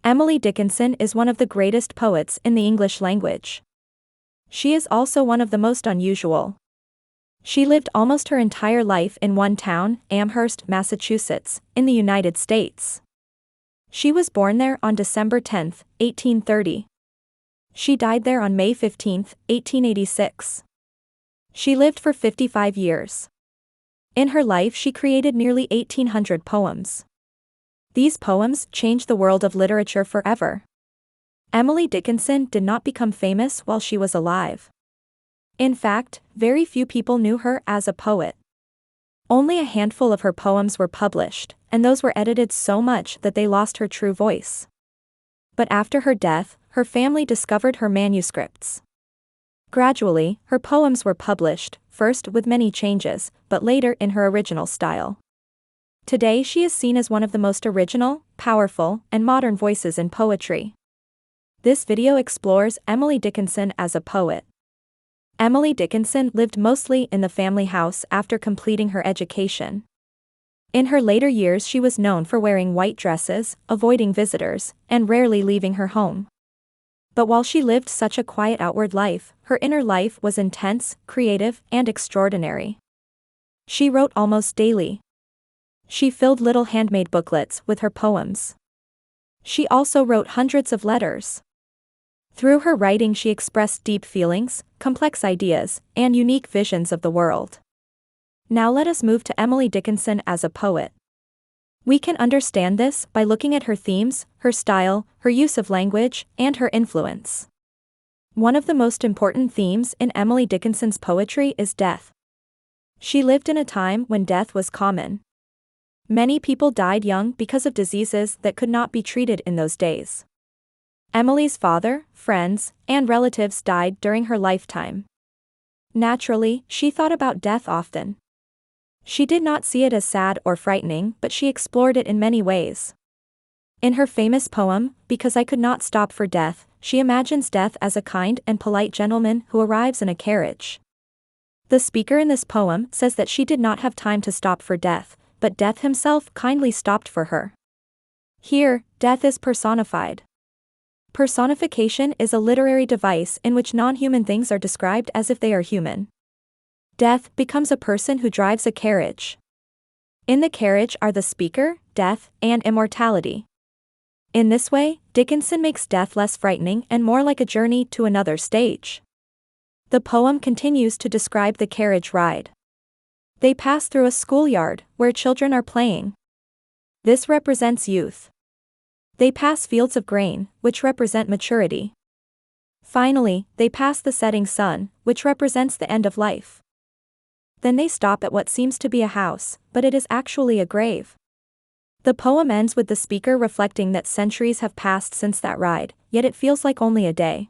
Emily Dickinson is one of the greatest poets in the English language. She is also one of the most unusual. She lived almost her entire life in one town, Amherst, Massachusetts, in the United States. She was born there on December 10, 1830. She died there on May 15, 1886. She lived for 55 years. In her life she created nearly 1,800 poems. These poems changed the world of literature forever. Emily Dickinson did not become famous while she was alive. In fact, very few people knew her as a poet. Only a handful of her poems were published, and those were edited so much that they lost her true voice. But after her death, her family discovered her manuscripts. Gradually, her poems were published, first with many changes, but later in her original style. Today she is seen as one of the most original, powerful, and modern voices in poetry. This video explores Emily Dickinson as a poet. Emily Dickinson lived mostly in the family house after completing her education. In her later years she was known for wearing white dresses, avoiding visitors, and rarely leaving her home. But while she lived such a quiet outward life, her inner life was intense, creative, and extraordinary. She wrote almost daily. She filled little handmade booklets with her poems. She also wrote hundreds of letters. Through her writing she expressed deep feelings, complex ideas, and unique visions of the world. Now let us move to Emily Dickinson as a poet. We can understand this by looking at her themes, her style, her use of language, and her influence. One of the most important themes in Emily Dickinson's poetry is death. She lived in a time when death was common. Many people died young because of diseases that could not be treated in those days. Emily's father, friends, and relatives died during her lifetime. Naturally, she thought about death often. She did not see it as sad or frightening, but she explored it in many ways. In her famous poem, Because I Could Not Stop for Death, she imagines death as a kind and polite gentleman who arrives in a carriage. The speaker in this poem says that she did not have time to stop for death, but death himself kindly stopped for her. Here, death is personified. Personification is a literary device in which non-human things are described as if they are human. Death becomes a person who drives a carriage. In the carriage are the speaker, death, and immortality. In this way, Dickinson makes death less frightening and more like a journey to another stage. The poem continues to describe the carriage ride. They pass through a schoolyard, where children are playing. This represents youth. They pass fields of grain, which represent maturity. Finally, they pass the setting sun, which represents the end of life. Then they stop at what seems to be a house, but it is actually a grave. The poem ends with the speaker reflecting that centuries have passed since that ride, yet it feels like only a day.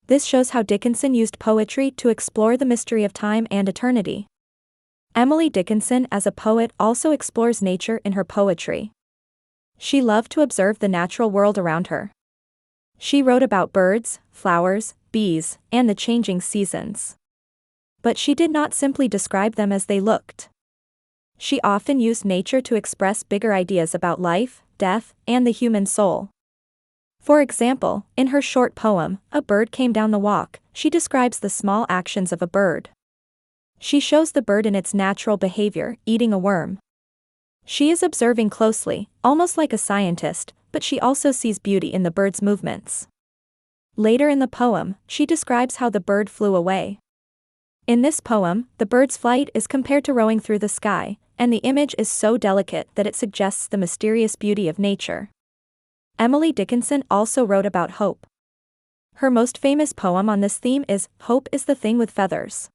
This shows how Dickinson used poetry to explore the mystery of time and eternity. Emily Dickinson as a poet also explores nature in her poetry. She loved to observe the natural world around her. She wrote about birds, flowers, bees, and the changing seasons. But she did not simply describe them as they looked. She often used nature to express bigger ideas about life, death, and the human soul. For example, in her short poem, A Bird Came Down the Walk, she describes the small actions of a bird. She shows the bird in its natural behavior, eating a worm. She is observing closely, almost like a scientist, but she also sees beauty in the bird's movements. Later in the poem, she describes how the bird flew away. In this poem, the bird's flight is compared to rowing through the sky, and the image is so delicate that it suggests the mysterious beauty of nature. Emily Dickinson also wrote about hope. Her most famous poem on this theme is Hope is the Thing with Feathers.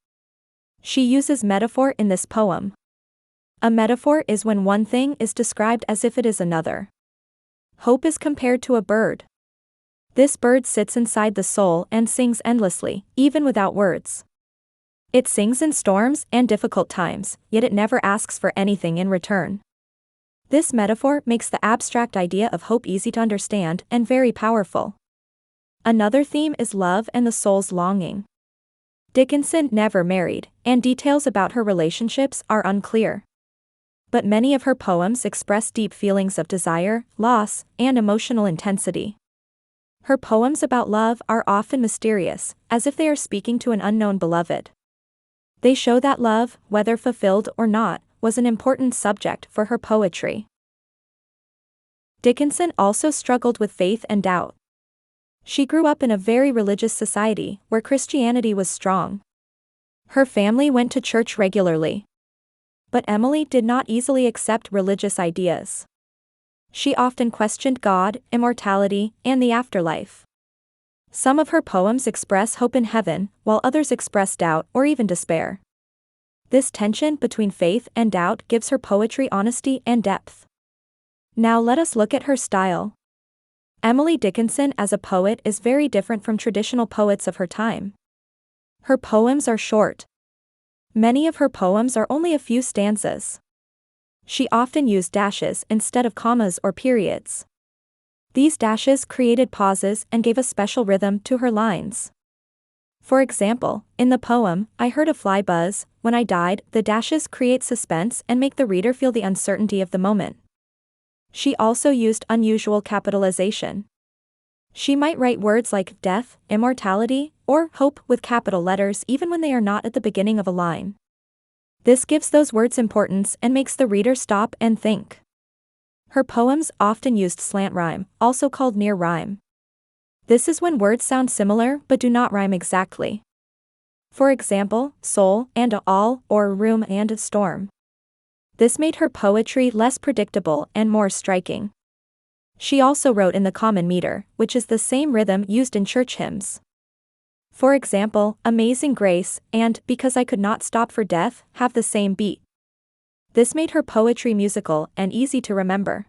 She uses metaphor in this poem. A metaphor is when one thing is described as if it is another. Hope is compared to a bird. This bird sits inside the soul and sings endlessly, even without words. It sings in storms and difficult times, yet it never asks for anything in return. This metaphor makes the abstract idea of hope easy to understand and very powerful. Another theme is love and the soul's longing. Dickinson never married, and details about her relationships are unclear. But many of her poems express deep feelings of desire, loss, and emotional intensity. Her poems about love are often mysterious, as if they are speaking to an unknown beloved. They show that love, whether fulfilled or not, was an important subject for her poetry. Dickinson also struggled with faith and doubt. She grew up in a very religious society, where Christianity was strong. Her family went to church regularly. But Emily did not easily accept religious ideas. She often questioned God, immortality, and the afterlife. Some of her poems express hope in heaven, while others express doubt or even despair. This tension between faith and doubt gives her poetry honesty and depth. Now let us look at her style. Emily Dickinson as a poet is very different from traditional poets of her time. Her poems are short. Many of her poems are only a few stanzas. She often used dashes instead of commas or periods. These dashes created pauses and gave a special rhythm to her lines. For example, in the poem, "I Heard a Fly Buzz, When I Died," the dashes create suspense and make the reader feel the uncertainty of the moment. She also used unusual capitalization. She might write words like death, immortality, or hope with capital letters even when they are not at the beginning of a line. This gives those words importance and makes the reader stop and think. Her poems often used slant rhyme, also called near rhyme. This is when words sound similar but do not rhyme exactly. For example, soul and all, or room and storm. This made her poetry less predictable and more striking. She also wrote in the common meter, which is the same rhythm used in church hymns. For example, "Amazing Grace" and "Because I Could Not Stop for Death" have the same beat. This made her poetry musical and easy to remember.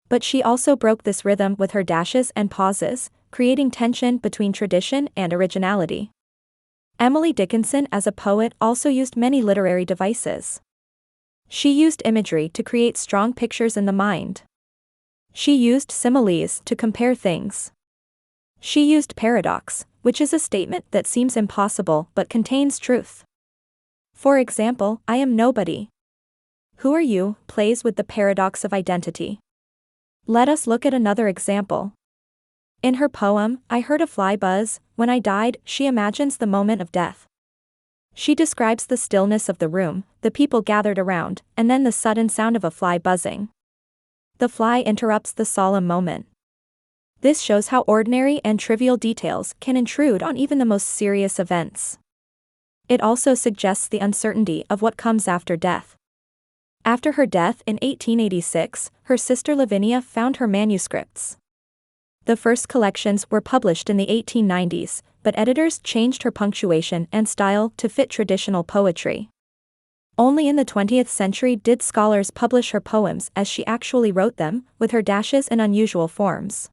But she also broke this rhythm with her dashes and pauses, creating tension between tradition and originality. Emily Dickinson as a poet also used many literary devices. She used imagery to create strong pictures in the mind. She used similes to compare things. She used paradox, which is a statement that seems impossible but contains truth. For example, "I am nobody. Who are you?" plays with the paradox of identity. Let us look at another example. In her poem, "I Heard a Fly Buzz, When I Died," she imagines the moment of death. She describes the stillness of the room, the people gathered around, and then the sudden sound of a fly buzzing. The fly interrupts the solemn moment. This shows how ordinary and trivial details can intrude on even the most serious events. It also suggests the uncertainty of what comes after death. After her death in 1886, her sister Lavinia found her manuscripts. The first collections were published in the 1890s, but editors changed her punctuation and style to fit traditional poetry. Only in the 20th century did scholars publish her poems as she actually wrote them, with her dashes in unusual forms.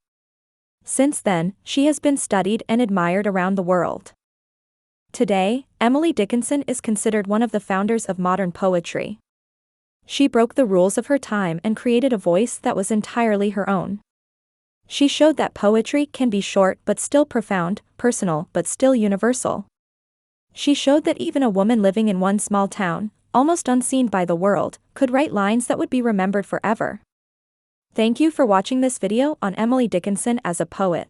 Since then, she has been studied and admired around the world. Today, Emily Dickinson is considered one of the founders of modern poetry. She broke the rules of her time and created a voice that was entirely her own. She showed that poetry can be short but still profound, personal but still universal. She showed that even a woman living in one small town, almost unseen by the world, could write lines that would be remembered forever. Thank you for watching this video on Emily Dickinson as a poet.